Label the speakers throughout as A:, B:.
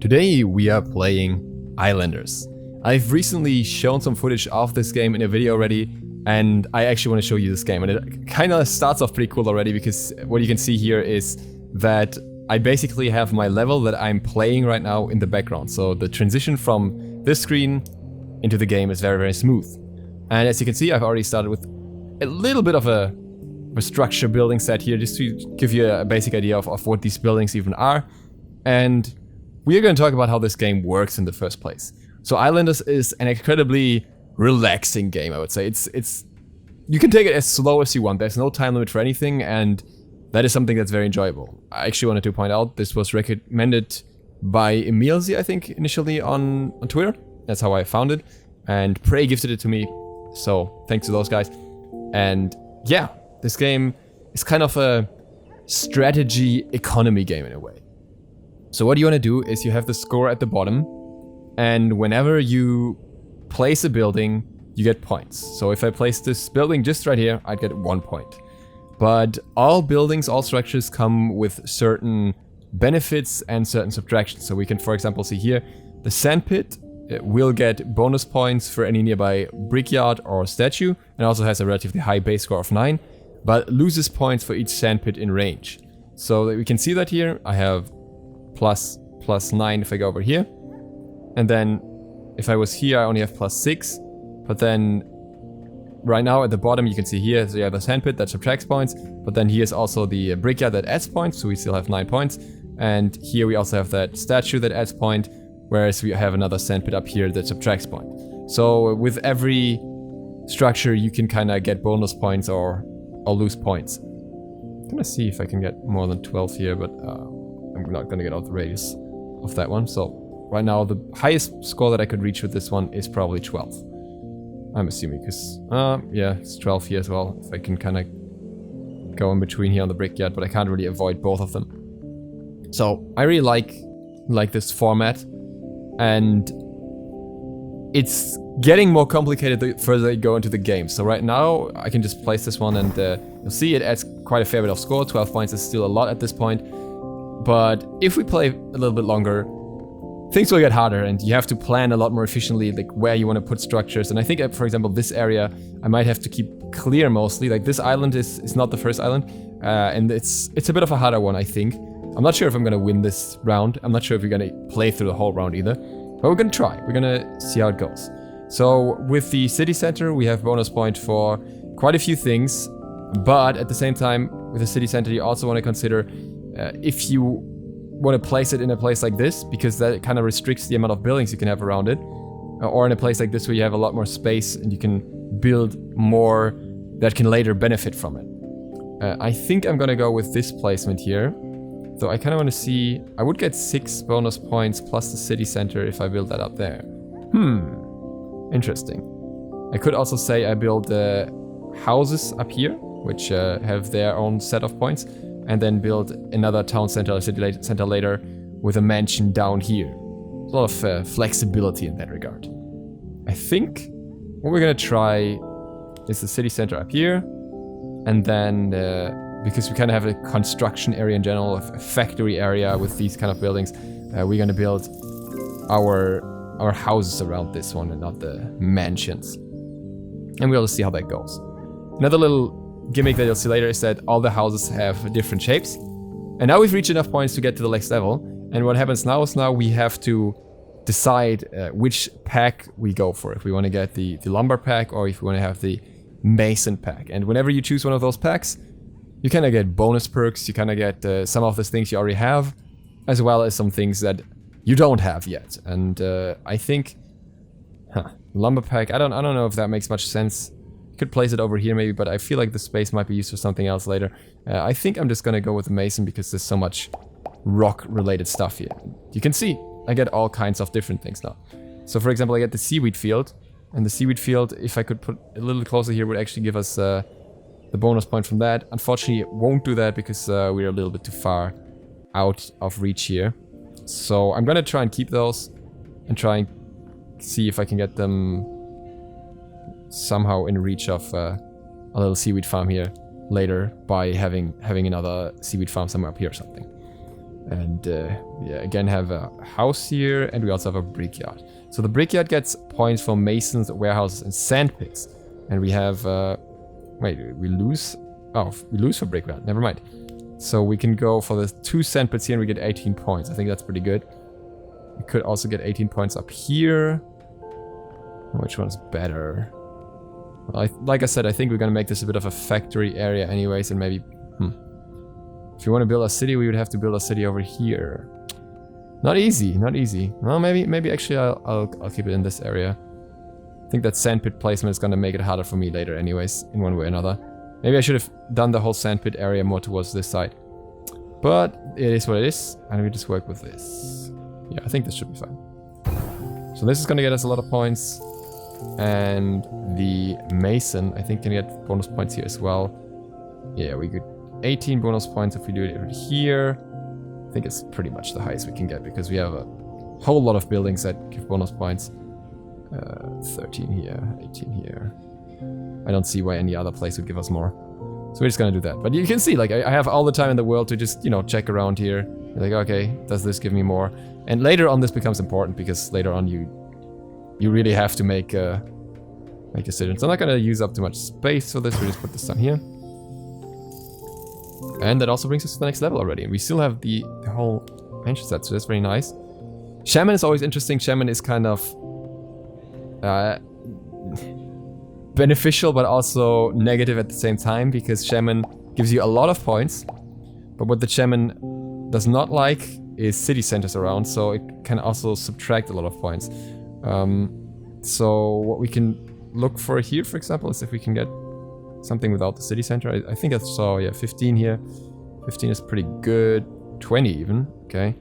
A: Today we are playing Islanders. I've recently shown some footage of this game in a video already, and I actually want to show you this game. And it kind of starts off pretty cool already, because what you can see here is that I basically have my level that I'm playing right now in the background. So the transition from this screen into the game is very, very smooth. And as you can see, I've already started with a little bit of a structure building set here, just to give you a basic idea of what these buildings even are. And we are going to talk about how this game works in the first place. So Islanders is an incredibly relaxing game, I would say. It's you can take it as slow as you want. There's no time limit for anything, and that is something that's very enjoyable. I actually wanted to point out this was recommended by Emilzy, I think, initially on Twitter. That's how I found it. And Prey gifted it to me, so thanks to those guys. And yeah, this game is kind of a strategy economy game in a way. So what you want to do is you have the score at the bottom, and whenever you place a building, you get points. So if I place this building just right here, I'd get 1 point. But all buildings, all structures come with certain benefits and certain subtractions. So we can, for example, see here, the sandpit will get bonus points for any nearby brickyard or statue, and also has a relatively high base score of 9, but loses points for each sandpit in range. So that we can see that here, I have plus 9 if I go over here. And then if I was here, I only have +6. But then right now at the bottom, you can see here, so you have the sandpit that subtracts points. But then here's also the brickyard that adds points, so we still have 9 points. And here we also have that statue that adds point, whereas we have another sandpit up here that subtracts point. So with every structure, you can kind of get bonus points or lose points. I'm gonna see if I can get more than 12 here, but I'm not gonna get out the radius of that one. So right now, the highest score that I could reach with this one is probably 12. I'm assuming, because yeah, it's 12 here as well. If I can kind of go in between here on the brickyard, but I can't really avoid both of them. So I really like this format, and it's getting more complicated the further you go into the game. So right now, I can just place this one, and you'll see it adds quite a fair bit of score. 12 points is still a lot at this point. But if we play a little bit longer, things will get harder, and you have to plan a lot more efficiently, like where you want to put structures. And I think, for example, this area, I might have to keep clear mostly. Like this island is not the first island, and it's a bit of a harder one, I think. I'm not sure if I'm going to win this round. I'm not sure if we're going to play through the whole round either. But we're going to try. We're going to see how it goes. So with the city center, we have bonus point for quite a few things. But at the same time, with the city center, you also want to consider if you want to place it in a place like this, because that kind of restricts the amount of buildings you can have around it. Or in a place like this where you have a lot more space and you can build more that can later benefit from it. I think I'm going to go with this placement here. So I kind of want to see, I would get 6 bonus points plus the city center if I build that up there. Interesting. I could also say I build the houses up here, which have their own set of points, and then build another town center or city center later with a mansion down here. A lot of flexibility in that regard. I think what we're gonna try is the city center up here, and then because we kind of have a construction area in general, a factory area with these kind of buildings, we're gonna build our houses around this one and not the mansions. And we'll see how that goes. Another little gimmick that you'll see later is that all the houses have different shapes. And now we've reached enough points to get to the next level. And what happens now is we have to decide which pack we go for. If we want to get the lumber pack, or if we want to have the mason pack. And whenever you choose one of those packs, you kind of get bonus perks. You kind of get some of the things you already have, as well as some things that you don't have yet. And I think lumber pack, I don't know if that makes much sense. Could place it over here maybe, but I feel like the space might be used for something else later. I think I'm just gonna go with the mason because there's so much rock related stuff here. You can see I get all kinds of different things now. So for example, I get the seaweed field, and the seaweed field, if I could put a little closer here, would actually give us the bonus point from that. Unfortunately, it won't do that because we're a little bit too far out of reach here. So I'm gonna try and keep those and try and see if I can get them somehow in reach of a little seaweed farm here later by having another seaweed farm somewhere up here or something. And yeah, again have a house here, and we also have a brickyard. So the brickyard gets points for masons, warehouses, and sand pits. And we have, wait, we lose? Oh, we lose for brickyard, never mind. So we can go for the 2 sand pits here and we get 18 points. I think that's pretty good. We could also get 18 points up here. Which one's better? Well, like I said, I think we're gonna make this a bit of a factory area anyways, and maybe, if you want to build a city, we would have to build a city over here. Not easy, not easy. Well, maybe actually I'll keep it in this area. I think that sandpit placement is gonna make it harder for me later anyways, in one way or another. Maybe I should have done the whole sandpit area more towards this side. But it is what it is, and we just work with this. Yeah, I think this should be fine. So this is gonna get us a lot of points. And the mason, I think, can get bonus points here as well. Yeah, we could 18 bonus points if we do it over here. I think it's pretty much the highest we can get because we have a whole lot of buildings that give bonus points. 13 here, 18 here. I don't see why any other place would give us more. So we're just gonna do that. But you can see, like, I have all the time in the world to just, you know, check around here. Like, okay, does this give me more? And later on this becomes important because later on you really have to make decisions. I'm not gonna use up too much space for this, we just put this down here. And that also brings us to the next level already. And we still have the whole mansion set, so that's very nice. Shaman is always interesting. Shaman is kind of beneficial, but also negative at the same time, because Shaman gives you a lot of points. But what the Shaman does not like is city centers around, so it can also subtract a lot of points. So what we can look for here, for example, is if we can get something without the city center. I think I saw, yeah, 15 here. 15 is pretty good. 20 even, okay.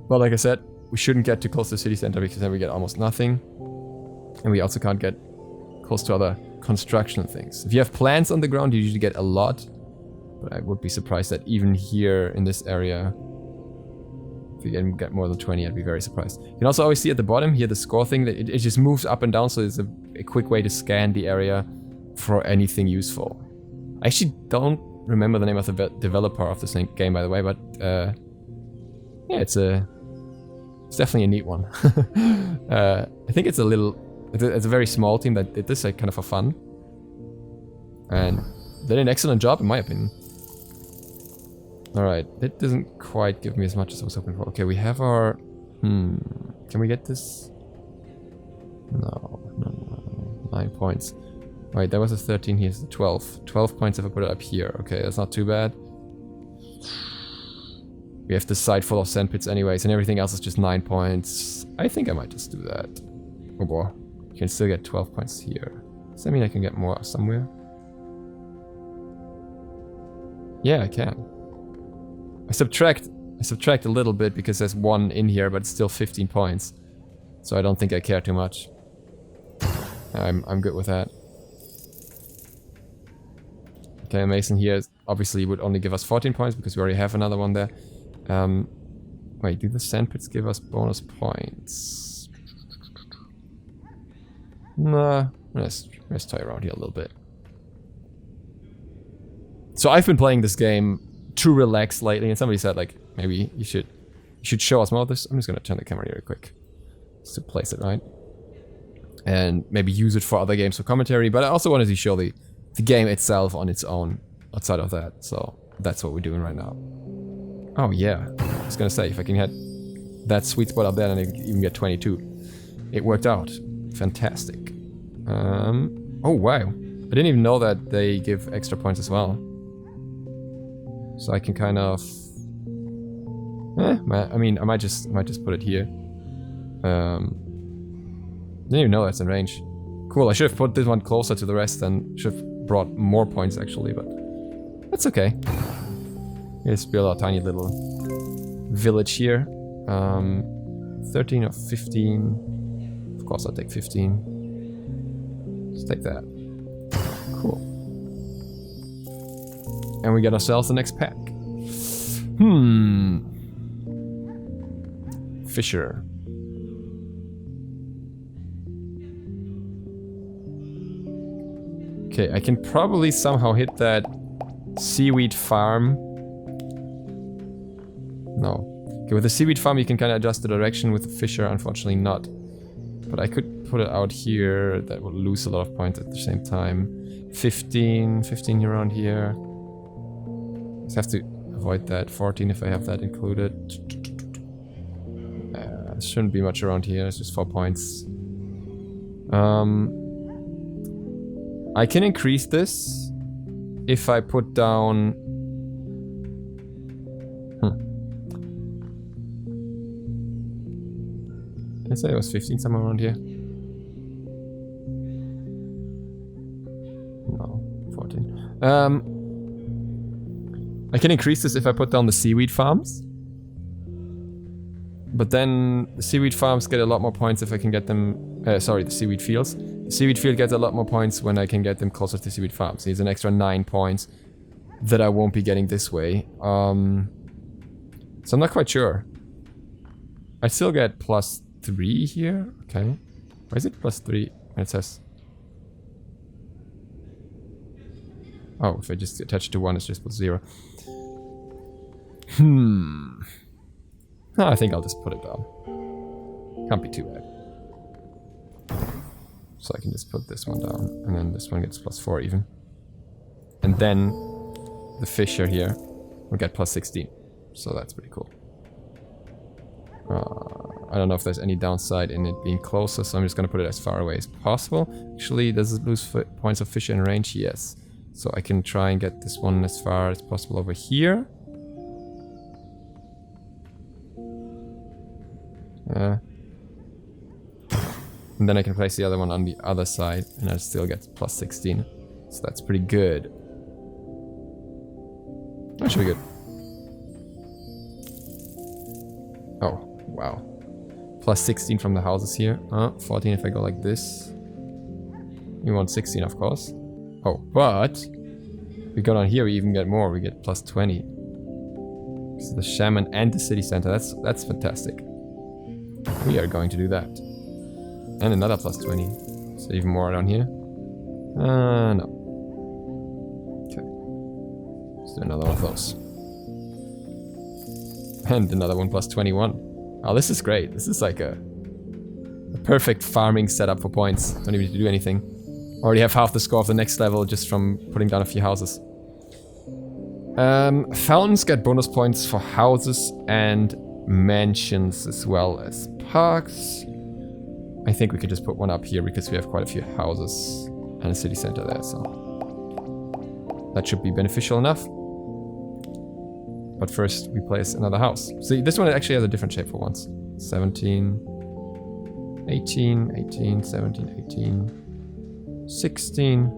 A: Well, like I said, we shouldn't get too close to the city center because then we get almost nothing. And we also can't get close to other construction things. If you have plants on the ground, you usually get a lot. But I would be surprised that even here in this area, if you get more than 20, I'd be very surprised. You can also always see at the bottom here the score thing, that it just moves up and down, so it's a quick way to scan the area for anything useful. I actually don't remember the name of the developer of this game, by the way, but yeah, it's definitely a neat one. I think it's a very small team that did this like kind of for fun, and they did an excellent job in my opinion. Alright, that doesn't quite give me as much as I was hoping for. Okay, we have our... Can we get this? No. 9 points. Wait, that was a 13, here's a 12. 12 points if I put it up here. Okay, that's not too bad. We have this side full of sand pits anyways, and everything else is just 9 points. I think I might just do that. Oh boy, you can still get 12 points here. Does that mean I can get more somewhere? Yeah, I can. I subtract a little bit because there's 1 in here, but it's still 15 points. So I don't think I care too much. I'm good with that. Okay, Mason here obviously would only give us 14 points because we already have another one there. Wait, do the sand pits give us bonus points? Nah, let's toy around here a little bit. So I've been playing this game too relaxed lately, and somebody said like maybe you should show us more of this. I'm just gonna turn the camera here real quick just to place it right, and maybe use it for other games for commentary. But I also wanted to show the game itself on its own outside of that. So that's what we're doing right now. Oh yeah, I was gonna say if I can hit that sweet spot up there and I even get 22, it worked out. Fantastic. Oh wow, I didn't even know that they give extra points as well. So I can kind of, I mean, I might just put it here. Didn't even know that's in range. Cool. I should have put this one closer to the rest and should have brought more points actually, but that's okay. Let's build our tiny little village here. 13 or 15. Of course, I'll take 15. Let's take that. Cool. And we get ourselves the next pack. Fisher. Okay, I can probably somehow hit that seaweed farm No. Okay, with the seaweed farm you can kind of adjust the direction. With the fisher, unfortunately not. But I could put it out here. That would lose a lot of points at the same time. 15 around here. Just have to avoid that. 14 if I have that included. Shouldn't be much around here. It's just 4 points. I can increase this if I put down... Did I say it was 15 somewhere around here? No, 14. I can increase this if I put down the seaweed farms. But then the seaweed farms get a lot more points if I can get them... sorry, the seaweed fields. The seaweed field gets a lot more points when I can get them closer to seaweed farms. Here's an extra 9 points that I won't be getting this way. So I'm not quite sure. I still get +3 here. Okay. Why is it +3? It says... Oh, if I just attach it to 1, it's just +0. No, I think I'll just put it down. Can't be too bad. So I can just put this one down, and then this one gets +4 even. And then the fisher here will get +16. So that's pretty cool. I don't know if there's any downside in it being closer, so I'm just gonna put it as far away as possible. Actually, does it lose points of fisher in range? Yes. So I can try and get this one as far as possible over here. And then I can place the other one on the other side, and I still get +16. So that's pretty good. That should be good. Oh, wow. +16 from the houses here. 14 if I go like this. You want 16, of course. Oh, but we go down here, we even get more. We get +20. So the shaman and the city center. That's fantastic. We are going to do that. And another +20. So even more down here. No. Okay. Let's do another one of those. And another one +21. Oh, this is great. This is like a perfect farming setup for points. Don't even need to do anything. Already have half the score of the next level just from putting down a few houses. Fountains get bonus points for houses and mansions as well as parks. I think we could just put one up here because we have quite a few houses and a city center there, so that should be beneficial enough. But first we place another house. See, this one actually has a different shape for once. 17, 18, 18, 17, 18, 16.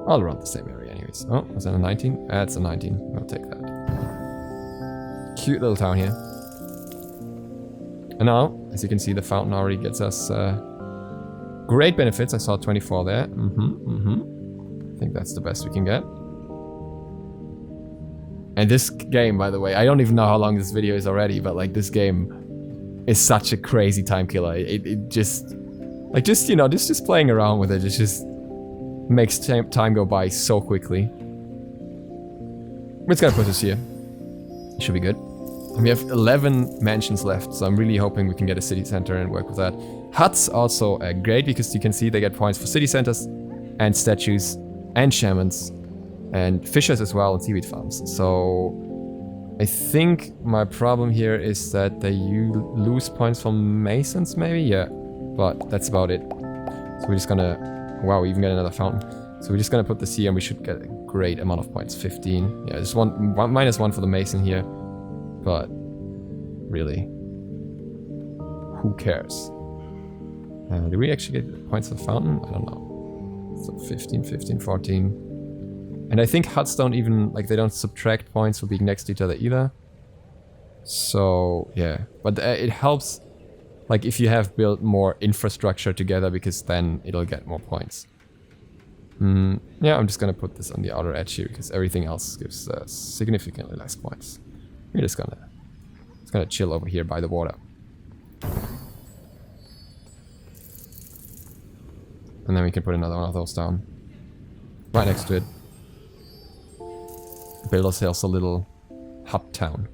A: All around the same area anyways. Oh, was that a 19? That's a 19. We'll take that. Cute little town here. And now, as you can see, the fountain already gets us great benefits. I saw 24 there. I think that's the best we can get. And this game, by the way, I don't even know how long this video is already, but like this game is such a crazy time killer. It just, like you know, just playing around with it, it just makes time go by so quickly. We're just gonna put this here. It should be good. And we have 11 mansions left, so I'm really hoping we can get a city center and work with that. Huts also great, because you can see they get points for city centers and statues and shamans and fishers as well and seaweed farms. So I think my problem here is that they lose points from masons maybe? Yeah, but that's about it. So we're just gonna... Wow, we even get another fountain. So we're just gonna put this here and we should get a great amount of points. 15. Yeah, just -1 for the mason here. But really, who cares? Do we actually get points for the fountain? I don't know. So 15, 15, 14. And I think huts don't even, like, they don't subtract points for being next to each other either. So, yeah. But it helps, like, if you have built more infrastructure together, because then it'll get more points. Yeah, I'm just gonna put this on the outer edge here, because everything else gives significantly less points. We're just gonna chill over here by the water. And then we can put another one of those down. Right next to it. Build ourselves a little hut town.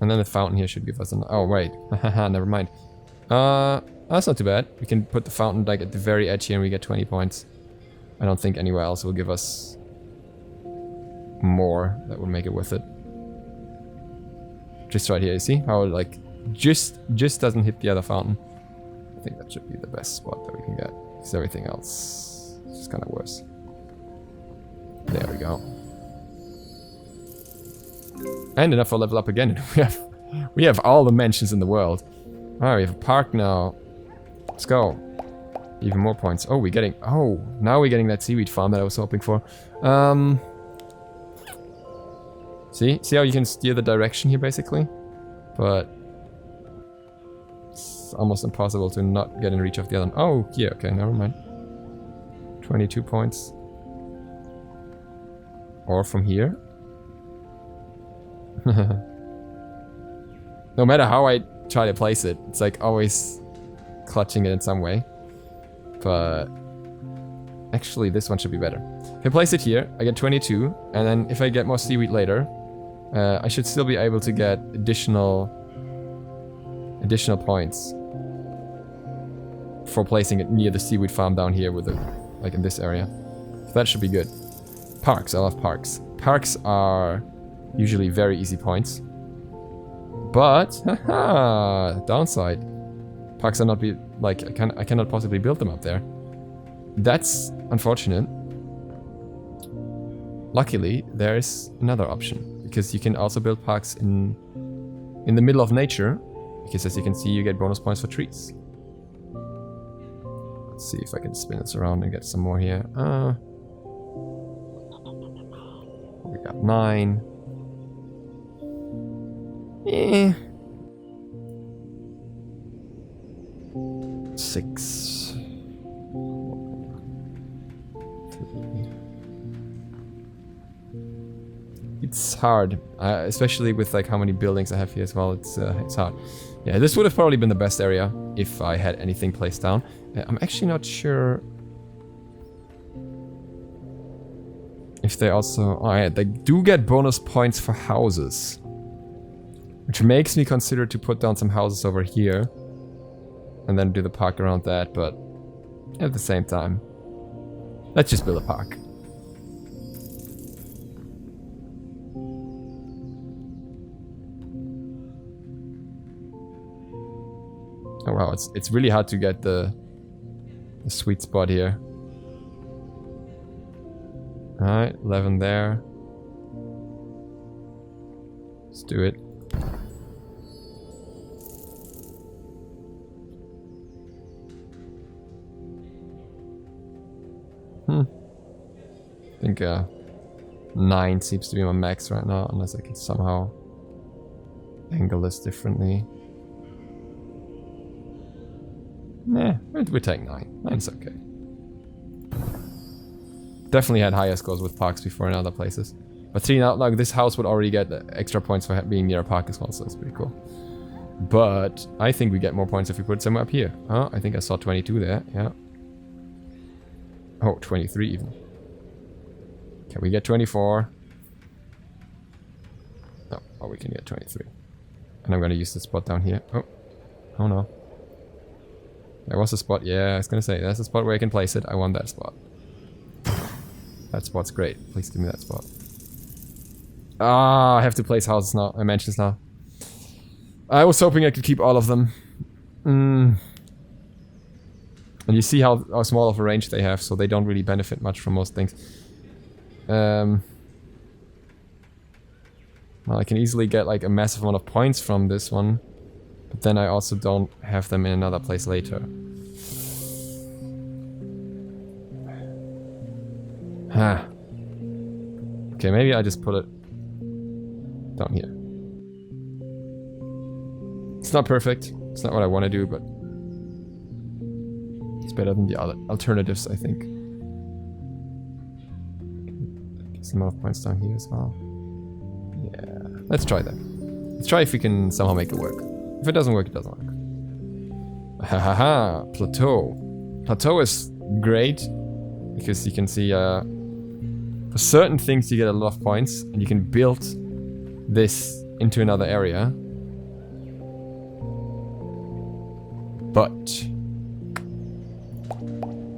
A: And then the fountain here should give us an... Oh, wait. Haha, never mind. That's not too bad. We can put the fountain like at the very edge here and we get 20 points. I don't think anywhere else will give us more that would make it worth it. Just right here, you see how it like just doesn't hit the other fountain. I think that should be the best spot that we can get. Because everything else is just kind of worse. There we go. And enough for level up again. We have all the mansions in the world. Alright, we have a park now. Let's go. Even more points. Oh, we're getting... Oh, now we're getting that seaweed farm that I was hoping for. See how you can steer the direction here, basically? But... it's almost impossible to not get in reach of the other... Oh, yeah, okay, never mind. 22 points. Or from here. No matter how I try to place it, it's like always clutching it in some way. But actually this one should be better. If I place it here, I get 22, and then if I get more seaweed later, I should still be able to get additional points for placing it near the seaweed farm down here with it, like in this area. So that should be good. Parks, I love parks. Parks are usually very easy points. But, haha, downside. Parks are not I cannot possibly build them up there. That's unfortunate. Luckily, there is another option. Because you can also build parks in the middle of nature. Because as you can see, you get bonus points for trees. Let's see if I can spin this around and get some more here. We got 9. Eh. 6. 3. It's hard, especially with like how many buildings I have here as well. It's hard. Yeah, this would have probably been the best area if I had anything placed down. I'm actually not sure if they also... Oh yeah, they do get bonus points for houses. Which makes me consider to put down some houses over here. And then do the park around that, but at the same time, let's just build a park. Oh wow, it's really hard to get the sweet spot here. Alright, 11 there. Let's do it. I think 9 seems to be my max right now, unless I can somehow angle this differently. Nah, we take 9. 9's okay. Definitely had higher scores with parks before in other places. But see, now like this house would already get extra points for being near a park as well, so that's pretty cool. But I think we get more points if we put somewhere up here. Oh, I think I saw 22 there, yeah. Oh, 23 even. Can we get 24? No, oh, we can get 23. And I'm gonna use the spot down here. Oh no. There was a spot, yeah, I was gonna say, that's a spot where I can place it. I want that spot. That spot's great. Please give me that spot. Ah, I have to place houses now, mansions now. I was hoping I could keep all of them. And you see how small of a range they have, so they don't really benefit much from most things. Well, I can easily get like a massive amount of points from this one, but then I also don't have them in another place later. Okay, maybe I just put it down here. It's not perfect. It's not what I want to do, but it's better than the other alternatives, I think. Get some more points down here as well. Yeah, let's try that. Let's try if we can somehow make it work. If it doesn't work, it doesn't work. Hahaha, plateau. Plateau is great because you can see for certain things you get a lot of points and you can build this into another area. But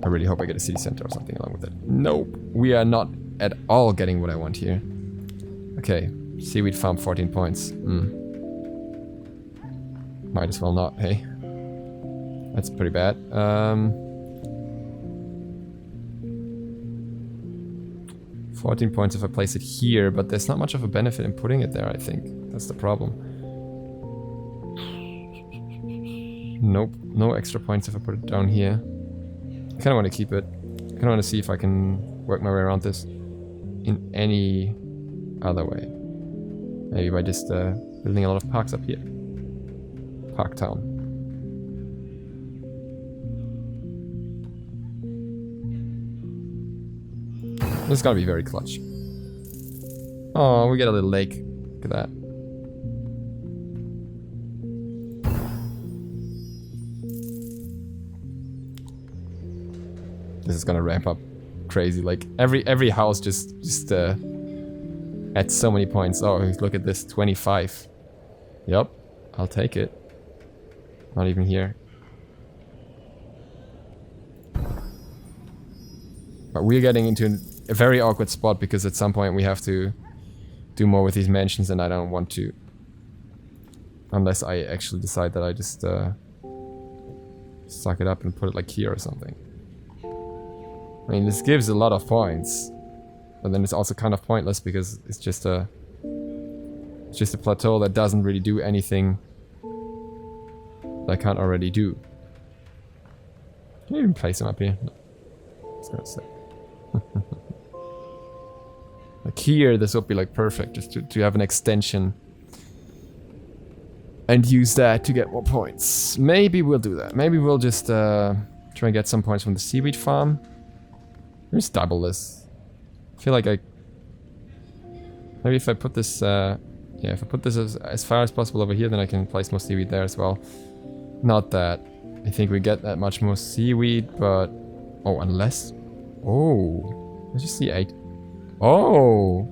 A: I really hope I get a city center or something along with it. Nope, we are not at all getting what I want here. Okay, seaweed farm 14 points. Might as well not, hey. That's pretty bad. 14 points if I place it here, but there's not much of a benefit in putting it there, I think. That's the problem. Nope, no extra points if I put it down here. I kind of want to keep it. I kind of want to see if I can work my way around this in any other way. Maybe by just building a lot of parks up here. Park Town. This is gonna be very clutch. Oh, we get a little lake. Look at that. This is gonna ramp up crazy. Like every house just adds so many points. Oh, look at this, 25. Yep, I'll take it. Not even here. But we're getting into a very awkward spot because at some point we have to do more with these mansions, and I don't want to. Unless I actually decide that I just suck it up and put it like here or something. I mean, this gives a lot of points, but then it's also kind of pointless because it's just a plateau that doesn't really do anything that I can't already do. Can you even place them up here? No. I was gonna say. Like here, this would be like perfect, just to have an extension and use that to get more points. Maybe we'll do that. Maybe we'll just try and get some points from the seaweed farm. Let's double this. I feel like maybe if I put this, yeah, if I put this as far as possible over here, then I can place more seaweed there as well. Not that I think we get that much more seaweed, but oh, unless, oh, let's just see 8. Oh,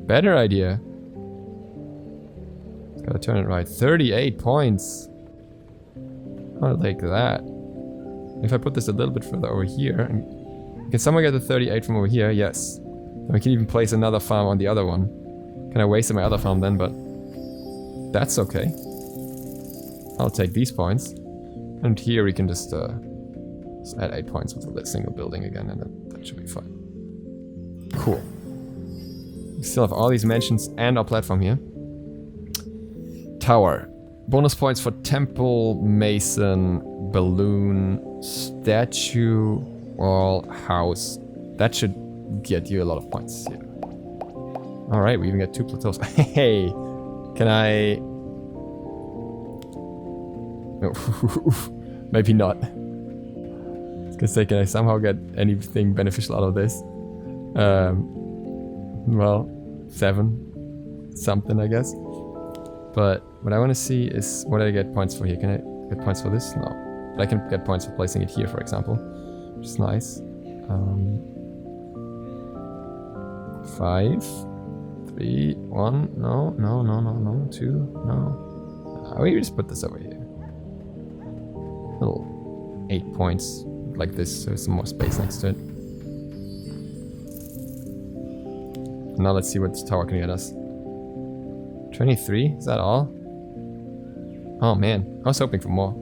A: better idea. Gotta turn it right. 38 points. I like that. If I put this a little bit further over here, and can someone get the 38 from over here? Yes. And we can even place another farm on the other one. Can I waste my other farm then? But that's okay. I'll take these points. And here we can just add 8 points with a single building again, and that should be fine. Cool. We still have all these mansions and our platform here. Tower. Bonus points for temple, mason, balloon, statue, wall, house. That should get you a lot of points here. Alright, we even get 2 plateaus. Hey! Can I... No. Maybe not. I was gonna say, can I somehow get anything beneficial out of this? Well, 7 something, I guess. But what I want to see is what I get points for here. Can I get points for this? No. But I can get points for placing it here, for example, which is nice. 5, 3, 1. No, 2. No. We just put this over here. Little 8 points like this, so there's some more space next to it. Now let's see what this tower can get us. 23? Is that all? Oh man, I was hoping for more.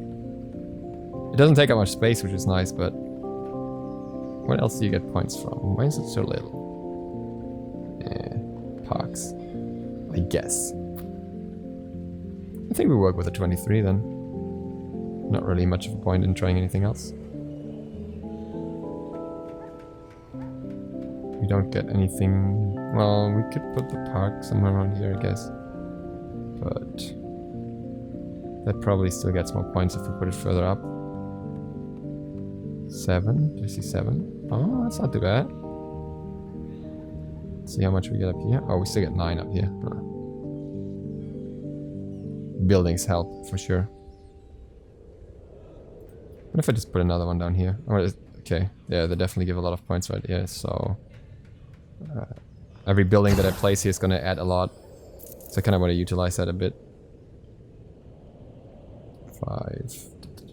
A: It doesn't take up much space, which is nice, but... What else do you get points from? Why is it so little? Parks. I guess. I think we work with a 23 then. Not really much of a point in trying anything else. We don't get anything... Well, we could put the park somewhere around here, I guess. But... that probably still gets more points if we put it further up. 7? Do you see 7? Oh, that's not too bad. Let's see how much we get up here. Oh, we still get 9 up here. Huh. Buildings help, for sure. What if I just put another one down here? Oh, okay, yeah, they definitely give a lot of points right here, so... every building that I place here is going to add a lot. So I kind of want to utilize that a bit. 5.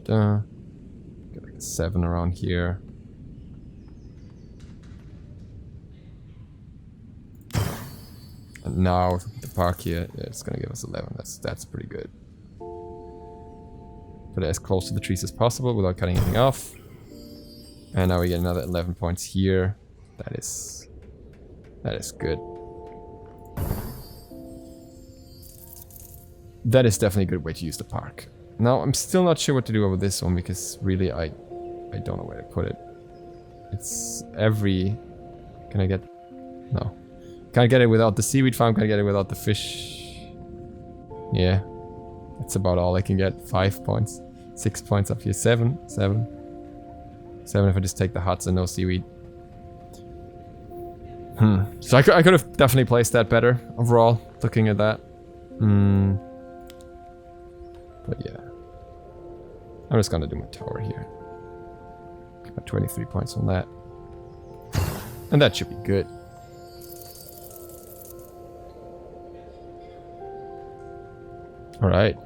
A: Get like a 7 around here. And now the park here, yeah, it's gonna give us 11. That's pretty good. Put it as close to the trees as possible without cutting anything off. And now we get another 11 points here. That is good. That is definitely a good way to use the park. Now I'm still not sure what to do over this one because really I don't know where to put it. It's every... Can I get... No. Can't get it without the seaweed farm, can't get it without the fish. Yeah. That's about all I can get. 5 points. 6 points up here. 7 if I just take the huts and no seaweed. So I could have definitely placed that better overall, looking at that. But yeah. I'm just gonna do my tower here. Got 23 points on that. And that should be good. Alright.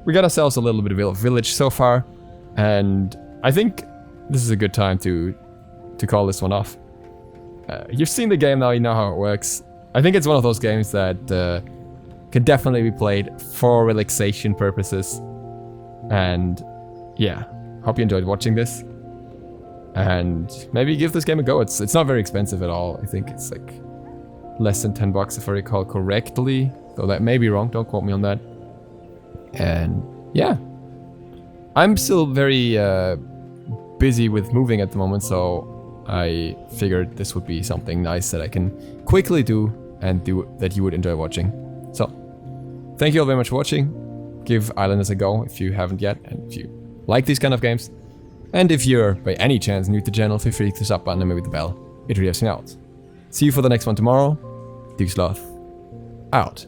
A: We got ourselves a little bit of a village so far. And I think this is a good time to call this one off. You've seen the game now, you know how it works. I think it's one of those games that can definitely be played for relaxation purposes. And yeah, hope you enjoyed watching this. And maybe give this game a go. It's not very expensive at all. I think it's like less than 10 bucks if I recall correctly. Though that may be wrong, don't quote me on that. And yeah. I'm still very busy with moving at the moment, so I figured this would be something nice that I can quickly do and that you would enjoy watching. So, thank you all very much for watching. Give Islanders a go if you haven't yet, and if you like these kind of games. And if you're by any chance new to the channel, feel free to sub button and maybe the bell. It really helps me out. See you for the next one tomorrow. DukeSloth out.